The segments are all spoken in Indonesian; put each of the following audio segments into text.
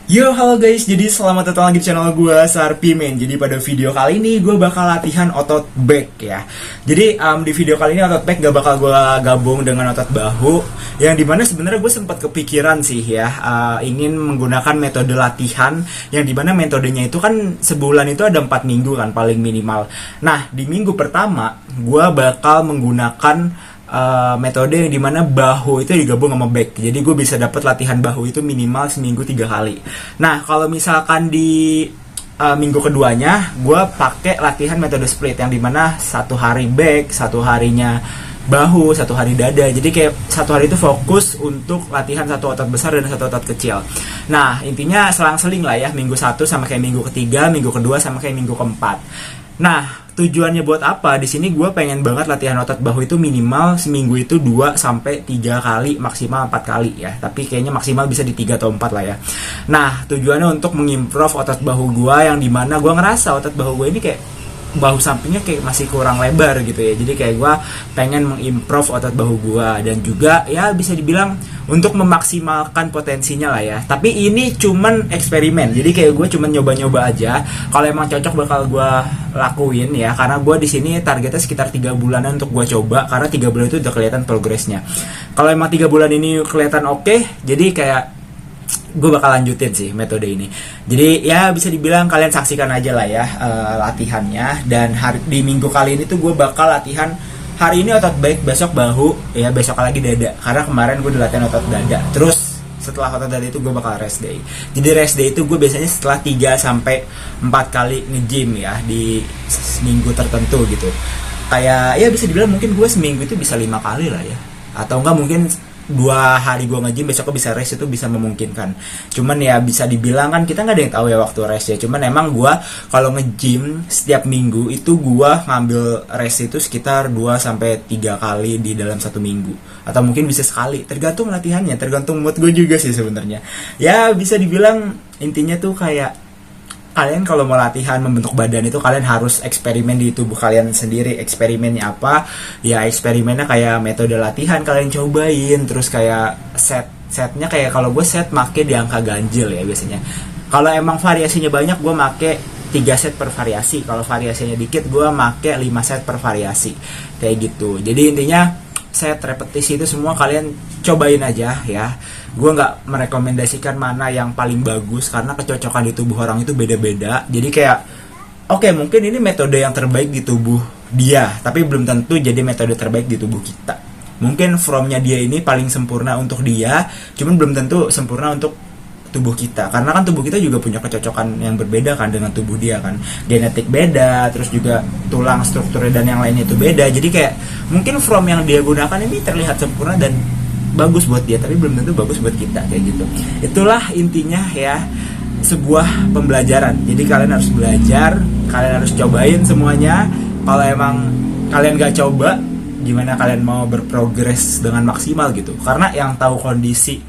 Yo, halo guys, jadi selamat datang lagi di channel gue, Sarpi Men. Jadi pada video kali ini gue bakal latihan otot back ya. Jadi di video kali ini otot back gak bakal gue gabung dengan otot bahu. Yang dimana sebenarnya gue sempat kepikiran sih ya, ingin menggunakan metode latihan yang dimana metodenya itu kan sebulan itu ada 4 minggu kan paling minimal. Nah di minggu pertama gue bakal menggunakan metode yang dimana bahu itu digabung sama back. Jadi gue bisa dapat latihan bahu itu minimal seminggu 3 kali. Nah kalau misalkan di minggu keduanya gue pakai latihan metode split yang dimana 1 hari back, 1 harinya bahu, 1 hari dada. Jadi kayak 1 hari itu fokus untuk latihan 1 otot besar dan 1 otot kecil. Nah intinya selang-seling lah ya, minggu 1 sama kayak minggu ketiga, minggu kedua sama kayak minggu keempat. Nah tujuannya buat apa? Di sini gue pengen banget latihan otot bahu itu minimal seminggu itu 2 sampai 3 kali, maksimal 4 kali ya. Tapi kayaknya maksimal bisa di 3 atau 4 lah ya. Nah, tujuannya untuk mengimprove otot bahu gue yang dimana gue ngerasa otot bahu gue ini kayak bahu sampingnya kayak masih kurang lebar gitu ya. Jadi kayak gue pengen mengimprove otot bahu gue dan juga ya bisa dibilang untuk memaksimalkan potensinya lah ya. Tapi ini cuman eksperimen. Jadi kayak gue cuman nyoba-nyoba aja. Kalau emang cocok bakal gue lakuin ya. Karena gue di sini targetnya sekitar 3 bulanan untuk gue coba. Karena 3 bulan itu udah kelihatan progresnya. Kalau emang 3 bulan ini kelihatan oke, jadi kayak gue bakal lanjutin sih metode ini. Jadi ya bisa dibilang kalian saksikan aja lah ya latihannya. Dan di minggu kali ini tuh gue bakal latihan hari ini otot back, besok bahu, ya besok lagi dada. Karena kemarin gue udah latihan otot dada. Terus setelah otot dada itu gue bakal rest day. Jadi rest day itu gue biasanya setelah 3 sampai 4 kali nge-gym ya di seminggu tertentu gitu. Kayak ya bisa dibilang mungkin gue seminggu itu bisa 5 kali lah ya. Atau enggak mungkin 2 hari gue nge-gym besoknya bisa rest, itu bisa memungkinkan. Cuman ya bisa dibilang kan kita nggak ada yang tahu ya waktu rest ya. Cuman emang gue kalau nge-gym setiap minggu itu gue ngambil rest itu sekitar 2 sampai 3 kali di dalam 1 minggu. Atau mungkin bisa sekali, tergantung latihannya, tergantung mood gue juga sih sebenarnya. Ya bisa dibilang intinya tuh kayak kalian kalau mau latihan membentuk badan itu kalian harus eksperimen di tubuh kalian sendiri. Eksperimennya apa? Ya eksperimennya kayak metode latihan kalian cobain. Terus kayak setnya kayak kalau gue set make di angka ganjil ya biasanya. Kalau emang variasinya banyak gue make 3 set per variasi. Kalau variasinya dikit gue make 5 set per variasi. Kayak gitu. Jadi intinya set repetisi itu semua kalian cobain aja ya. Gue nggak merekomendasikan mana yang paling bagus karena kecocokan di tubuh orang itu beda-beda. Jadi kayak oke, mungkin ini metode yang terbaik di tubuh dia, tapi belum tentu jadi metode terbaik di tubuh kita. Mungkin from-nya dia ini paling sempurna untuk dia, cuman belum tentu sempurna untuk tubuh kita. Karena kan tubuh kita juga punya kecocokan yang berbeda kan dengan tubuh dia kan. Genetik beda, terus juga tulang, strukturnya dan yang lainnya itu beda. Jadi kayak mungkin from yang dia gunakan ini terlihat sempurna dan bagus buat dia, tapi belum tentu bagus buat kita kayak gitu. Itulah intinya ya, sebuah pembelajaran. Jadi kalian harus belajar, kalian harus cobain semuanya. Kalau emang kalian gak coba, gimana kalian mau berprogres dengan maksimal gitu? Karena yang tahu kondisi,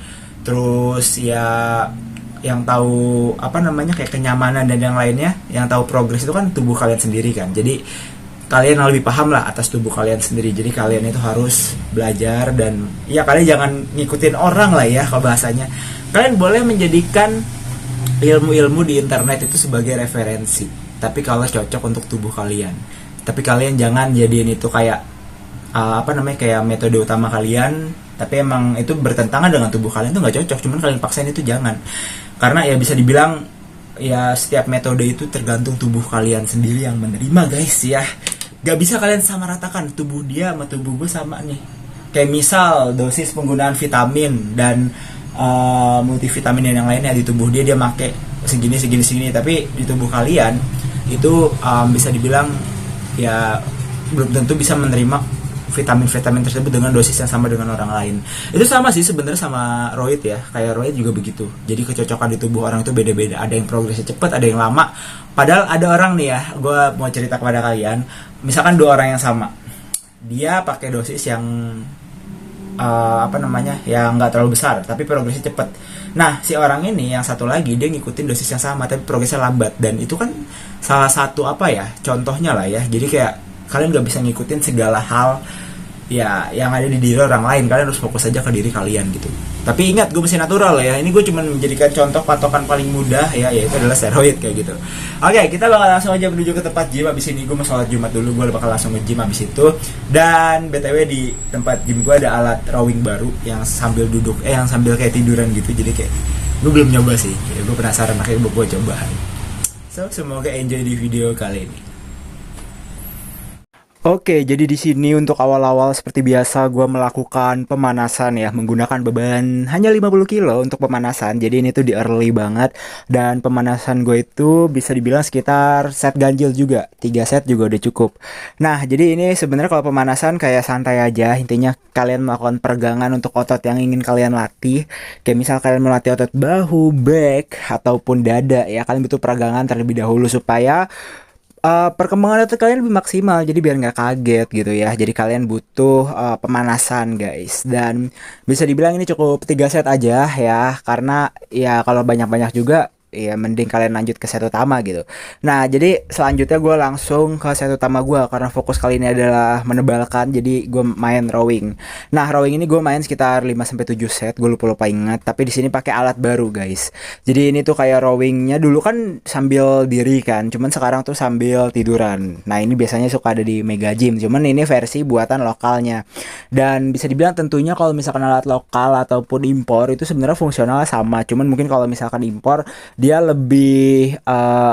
terus ya yang tahu apa namanya kayak kenyamanan dan yang lainnya, yang tahu progres itu kan tubuh kalian sendiri kan. Jadi kalian lebih paham lah atas tubuh kalian sendiri. Jadi kalian itu harus belajar dan ya kalian jangan ngikutin orang lah ya kalau bahasanya. Kalian boleh menjadikan ilmu-ilmu di internet itu sebagai referensi, tapi kalau cocok untuk tubuh kalian. Tapi kalian jangan jadiin itu kayak apa namanya kayak metode utama kalian, tapi emang itu bertentangan dengan tubuh kalian, itu nggak cocok. Cuman kalian paksain itu jangan, karena ya bisa dibilang ya setiap metode itu tergantung tubuh kalian sendiri yang menerima guys ya. Gak bisa kalian sama ratakan tubuh dia sama tubuh gue sama nih. Kayak misal dosis penggunaan vitamin dan multivitamin dan yang lainnya di tubuh dia make segini, tapi di tubuh kalian itu bisa dibilang ya belum tentu bisa menerima vitamin-vitamin tersebut dengan dosis yang sama dengan orang lain. Itu sama sih sebenarnya sama roid ya. Kayak roid juga begitu. Jadi kecocokan di tubuh orang itu beda-beda. Ada yang progresnya cepat, ada yang lama. Padahal ada orang nih ya, gue mau cerita kepada kalian. Misalkan 2 orang yang sama, dia pakai dosis yang yang nggak terlalu besar, tapi progresnya cepat. Nah si orang ini yang satu lagi dia ngikutin dosis yang sama, tapi progresnya lambat. Dan itu kan salah satu contohnya lah ya. Jadi kayak kalian gak bisa ngikutin segala hal ya yang ada di diri orang lain. Kalian harus fokus aja ke diri kalian gitu. Tapi ingat, gue masih natural ya. Ini gue cuma menjadikan contoh patokan paling mudah ya, yaitu adalah steroid kayak gitu. Oke, kita bakal langsung aja menuju ke tempat gym. Abis ini gue mau sholat Jumat dulu, gue bakal langsung nge-gym abis itu. Dan BTW di tempat gym gue ada alat rowing baru yang sambil duduk, yang sambil kayak tiduran gitu. Jadi kayak gue belum nyoba sih ya, gue penasaran, makanya gue coba. So, semoga enjoy di video kali ini. Oke, jadi di sini untuk awal-awal seperti biasa gue melakukan pemanasan ya, menggunakan beban hanya 50 kilo untuk pemanasan. Jadi ini tuh di early banget, dan pemanasan gue itu bisa dibilang sekitar set ganjil juga, 3 set juga udah cukup. Nah, jadi ini sebenarnya kalau pemanasan kayak santai aja, intinya kalian melakukan peregangan untuk otot yang ingin kalian latih. Kayak misal kalian melatih otot bahu, back, ataupun dada ya, kalian butuh peregangan terlebih dahulu supaya perkembangan otot kalian lebih maksimal, jadi biar nggak kaget gitu ya. Jadi kalian butuh pemanasan guys, dan bisa dibilang ini cukup 3 set aja ya, karena ya kalau banyak-banyak juga ya mending kalian lanjut ke set utama gitu. Nah, jadi selanjutnya gue langsung ke set utama gue, karena fokus kali ini adalah menebalkan. Jadi gue main rowing. Nah, rowing ini gue main sekitar 5-7 set, gue lupa ingat. Tapi di sini pakai alat baru guys. Jadi ini tuh kayak rowingnya dulu kan sambil diri kan, cuman sekarang tuh sambil tiduran. Nah, ini biasanya suka ada di Mega Gym, cuman ini versi buatan lokalnya. Dan bisa dibilang tentunya kalau misalkan alat lokal ataupun impor itu sebenarnya fungsionalnya sama, cuman mungkin kalau misalkan impor dia lebih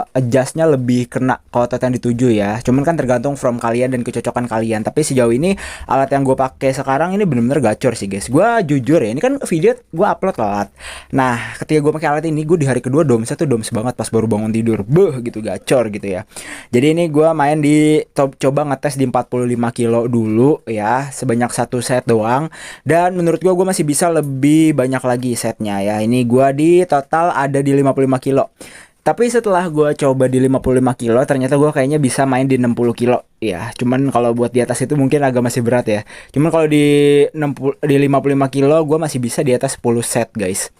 adjustnya lebih kena ke otot yang dituju ya. Cuman kan tergantung from kalian dan kecocokan kalian. Tapi sejauh ini alat yang gue pakai sekarang ini bener-bener gacor sih guys. Gue jujur ya, ini kan video gue upload loh alat. Nah, ketika gue pakai alat ini, gue di hari kedua domsnya tuh doms banget pas baru bangun tidur. Beuh gitu, gacor gitu ya. Jadi ini gue main di coba ngetes di 45 kilo dulu ya, sebanyak 1 set doang. Dan menurut gue masih bisa lebih banyak lagi setnya ya. Ini gue di total ada di 55 kilo. Tapi setelah gue coba di 55 kilo, ternyata gue kayaknya bisa main di 60 kilo ya. Cuman kalau buat di atas itu mungkin agak masih berat ya. Cuman kalau di 55 kilo gue masih bisa di atas 10 set guys.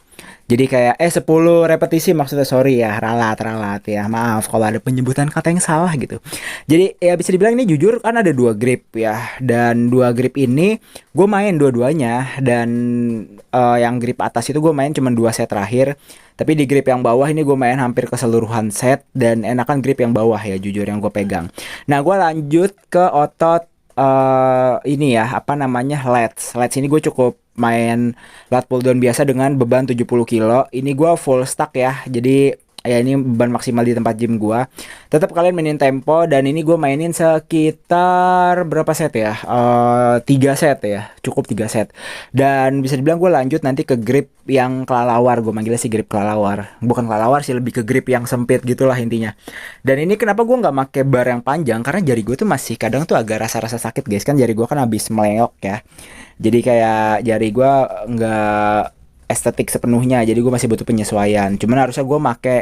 Jadi kayak 10 repetisi maksudnya, sorry ya, ralat ya, maaf kalau ada penyebutan kata yang salah gitu. Jadi ya bisa dibilang ini jujur kan ada 2 grip ya, dan 2 grip ini gue main dua-duanya. Dan yang grip atas itu gue main cuma 2 set terakhir. Tapi di grip yang bawah ini gue main hampir keseluruhan set, dan enakan grip yang bawah ya jujur yang gue pegang. Nah, gue lanjut ke otot ini ya, apa namanya, lats ini gue cukup main lat pull down biasa dengan beban 70 kilo. Ini gue full stack ya, jadi ya ini beban maksimal di tempat gym gue. Tetap kalian mainin tempo, dan ini gue mainin sekitar berapa set ya, 3 set ya, cukup 3 set. Dan bisa dibilang gue lanjut nanti ke grip yang kelalawar, gue manggilnya sih grip kelalawar, bukan kelalawar sih, lebih ke grip yang sempit gitulah intinya. Dan ini kenapa gue nggak pakai bar yang panjang, karena jari gue tuh masih kadang tuh agak rasa-rasa sakit guys, kan jari gue kan habis meleok ya. Jadi kayak jari gue nggak estetik sepenuhnya, jadi gue masih butuh penyesuaian. Cuman harusnya gue make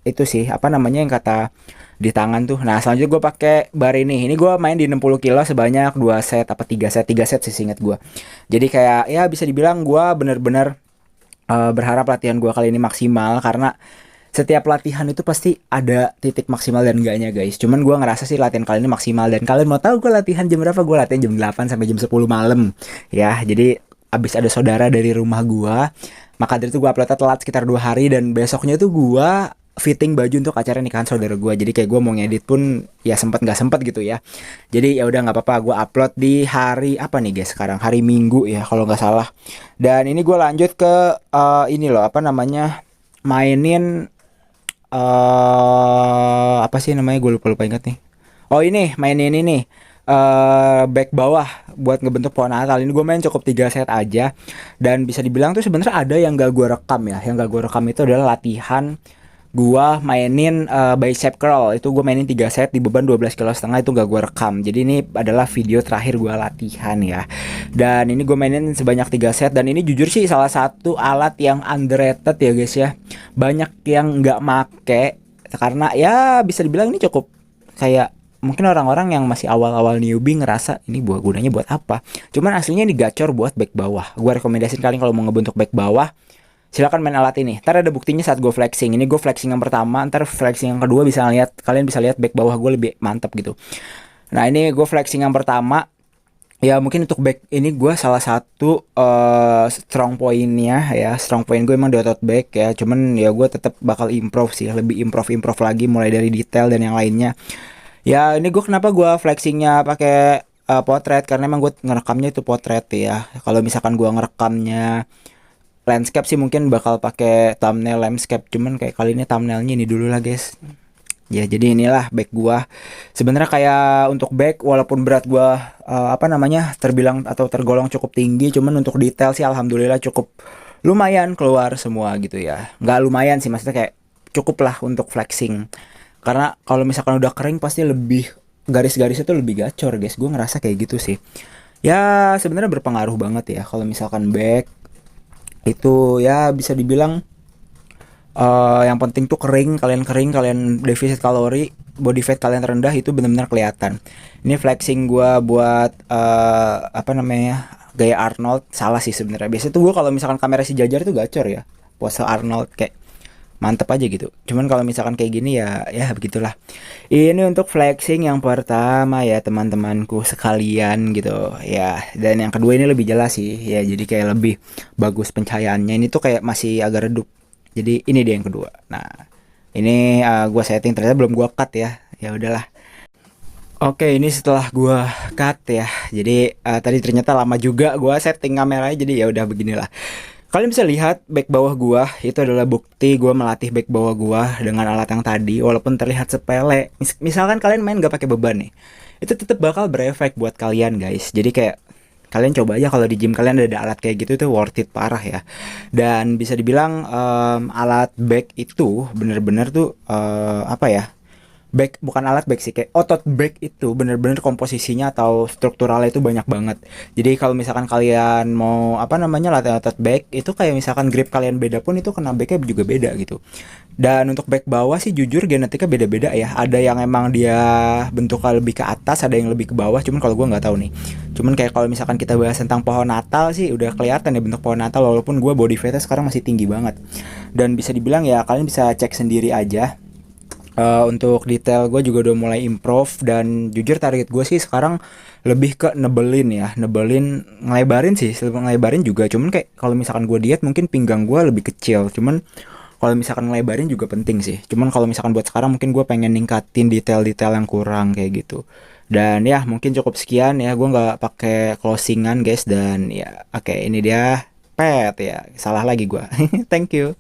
itu sih, apa namanya yang kata di tangan tuh. Nah, selanjutnya gue pakai bar ini. Ini gue main di 60 kilo sebanyak 2 set apa 3 set, 3 set sih seingat gue. Jadi kayak ya bisa dibilang gue bener-bener berharap latihan gue kali ini maksimal, karena setiap latihan itu pasti ada titik maksimal dan enggaknya guys. Cuman gue ngerasa sih latihan kali ini maksimal. Dan kalian mau tahu gue latihan jam berapa? Gue latihan jam 8 sampai jam 10 malam ya. Jadi abis ada saudara dari rumah gue, maka dari itu gue uploadnya telat sekitar 2 hari. Dan besoknya tuh gue fitting baju untuk acara nikahan saudara gue. Jadi kayak gue mau ngedit pun ya sempet nggak sempet gitu ya. Jadi ya udah nggak apa-apa, gue upload di hari apa nih guys sekarang, hari Minggu ya kalau nggak salah. Dan ini gue lanjut ke ini loh, apa namanya, mainin apa sih namanya, gue lupa ingat nih. Oh ini mainin ini back bawah buat ngebentuk pohon Natal. Ini gue main cukup 3 set aja. Dan bisa dibilang tuh sebenarnya ada yang gak gue rekam ya. Yang gak gue rekam itu adalah latihan gua mainin bicep curl. Itu gue mainin 3 set di beban 12,5 kilo, itu gak gue rekam. Jadi ini adalah video terakhir gue latihan ya. Dan ini gue mainin sebanyak 3 set. Dan ini jujur sih salah satu alat yang underrated ya guys ya. Banyak yang gak make, karena ya bisa dibilang ini cukup kayak, mungkin orang-orang yang masih awal-awal newbie ngerasa ini gunanya buat apa. Cuman aslinya ini gacor buat back bawah. Gue rekomendasiin kalian kalau mau ngebentuk back bawah, silakan main alat ini. Ntar ada buktinya saat gue flexing. Ini gue flexing yang pertama, ntar flexing yang kedua kalian bisa lihat back bawah gue lebih mantap gitu. Nah ini gue flexing yang pertama, Ya mungkin untuk back ini gue salah satu strong pointnya ya, strong point gue emang di otot back ya, cuman ya gue tetap bakal improve sih, lebih improve lagi mulai dari detail dan yang lainnya. Ya ini gue kenapa gue flexingnya pakai potret, karena emang gue ngerekamnya itu potret ya. Kalau misalkan gue ngerekamnya landscape sih mungkin bakal pakai thumbnail landscape, cuman kayak kali ini thumbnailnya ini dulu lah guys. Ya jadi inilah back gua. Sebenarnya kayak untuk back walaupun berat gua apa namanya terbilang atau tergolong cukup tinggi, cuman untuk detail sih alhamdulillah cukup lumayan keluar semua gitu ya. Nggak lumayan sih, maksudnya kayak cukup lah untuk flexing. Karena kalau misalkan udah kering pasti lebih garis-garisnya tuh lebih gacor guys. Gue ngerasa kayak gitu sih. Ya sebenarnya berpengaruh banget ya kalau misalkan back itu ya bisa dibilang yang penting tuh kering, kalian defisit kalori, body fat kalian rendah, itu benar-benar kelihatan. Ini flexing gua buat apa namanya, gaya Arnold salah sih sebenarnya. Biasanya tuh gua kalau misalkan kamera si Jajar tuh gacor ya, pose Arnold kayak mantep aja gitu. Cuman kalau misalkan kayak gini ya ya begitulah. Ini untuk flexing yang pertama ya teman-temanku sekalian gitu ya. Dan yang kedua ini lebih jelas sih ya, jadi kayak lebih bagus pencahayaannya. Ini tuh kayak masih agak redup, jadi ini dia yang kedua. Nah, ini gua setting, ternyata belum gua cut ya. Ya udahlah. Oke, ini setelah gua cut ya. Jadi tadi ternyata lama juga gua setting kameranya, jadi ya udah beginilah. Kalian bisa lihat back bawah gua itu adalah bukti gua melatih back bawah gua dengan alat yang tadi, walaupun terlihat sepele. Misalkan kalian main gak pakai beban nih, itu tetap bakal berefek buat kalian guys. Jadi kayak kalian coba aja kalau di gym kalian ada alat kayak gitu, itu worth it parah ya. Dan bisa dibilang alat back itu bener-bener tuh apa ya, back bukan alat back sih, kayak otot back itu bener-bener komposisinya atau strukturalnya itu banyak banget. Jadi kalau misalkan kalian mau apa namanya latihan otot back itu, kayak misalkan grip kalian beda pun itu kena backnya juga beda gitu. Dan untuk back bawah sih jujur genetika beda-beda ya. Ada yang emang dia bentuknya lebih ke atas, ada yang lebih ke bawah. Cuman kalau gue nggak tahu nih. Cuman kayak kalau misalkan kita bahas tentang pohon Natal sih udah kelihatan ya bentuk pohon Natal. Walaupun gue body fatnya sekarang masih tinggi banget. Dan bisa dibilang ya kalian bisa cek sendiri aja. Untuk detail gue juga udah mulai improve, dan jujur target gue sih sekarang lebih ke nebelin ya, nebelin, ngelebarin sih, ngelebarin juga. Cuman kayak kalau misalkan gue diet mungkin pinggang gue lebih kecil, cuman kalau misalkan ngelebarin juga penting sih. Cuman kalau misalkan buat sekarang mungkin gue pengen ningkatin detail-detail yang kurang kayak gitu. Dan ya mungkin cukup sekian ya, gue nggak pakai closingan guys. Dan ya oke, ini dia pet ya, salah lagi gue. Thank you.